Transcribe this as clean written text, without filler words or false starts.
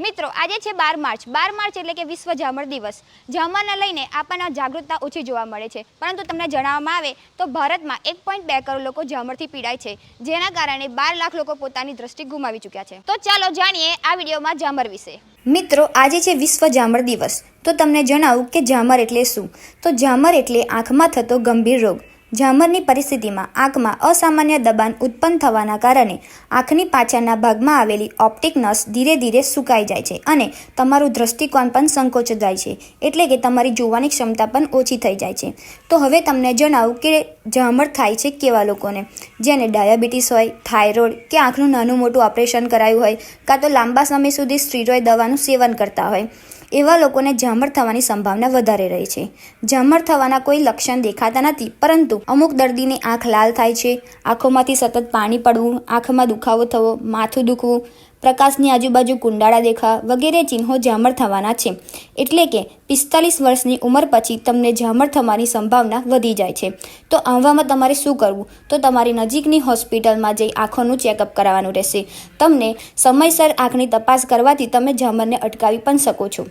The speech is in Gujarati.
મિત્રો આજે છે 12 માર્ચ 12 માર્ચ એટલે કે વિશ્વ ઝામર દિવસ। ઝામરને લઈને આપણને જાગૃતતા ઓછી જોવા મળે છે, પરંતુ તમને જણાવવામાં આવે તો ભારતમાં 1.2 કરોડ લોકો ઝામરથી પીડાય છે, જેના કારણે 12 લાખ લોકો પોતાની દ્રષ્ટિ ગુમાવી ચૂક્યા છે। તો ચાલો જાણીએ આ વિડીયોમાં ઝામર વિશે। મિત્રો આજે છે વિશ્વ ઝામર દિવસ। તો તમને જણાવું કે ઝામર એટલે શું। તો ઝામર એટલે આંખમાં થતો ગંભીર રોગ। ઝામરની પરિસ્થિતિમાં આંખમાં અસામાન્ય દબાણ ઉત્પન્ન થવાના કારણે આંખની પાછળના ભાગમાં આવેલી ઓપ્ટિક નસ ધીરે ધીરે સુકાઈ જાય છે અને તમારું દૃષ્ટિકોણ પણ સંકોચ જાય છે, એટલે કે તમારી જોવાની ક્ષમતા પણ ઓછી થઈ જાય છે। તો હવે તમને જણાવું કે ઝામર થાય છે કેવા લોકોને, જેને ડાયાબિટીસ હોય, થાઇરોઇડ કે આંખનું નાનું મોટું ઓપરેશન કરાયું હોય, કાં તો લાંબા સમય સુધી સ્ટીરોઇડ દવાનું સેવન કરતા હોય, એવા લોકોને ઝામર થવાની સંભાવના વધારે રહે છે। ઝામર થવાના કોઈ લક્ષણ દેખાતા નથી, પરંતુ અમુક દર્દીની આંખ લાલ થાય છે, આંખોમાંથી સતત પાણી પડવું, આંખમાં દુખાવો થવો, માથું દુખવું, પ્રકાશની આજુબાજુ કુંડાળા દેખાવા વગેરે ચિહ્નો ઝામર થવાના છે। એટલે કે 45 વર્ષની ઉંમર પછી તમને ઝામર થવાની સંભાવના વધી જાય છે। તો આવામાં તમારે શું કરવું? તો તમારી નજીકની હોસ્પિટલમાં જઈ આંખોનું ચેકઅપ કરાવવાનું રહેશે। તમને સમયસર આંખની તપાસ કરવાથી તમે ઝામરને અટકાવી પણ શકો છો।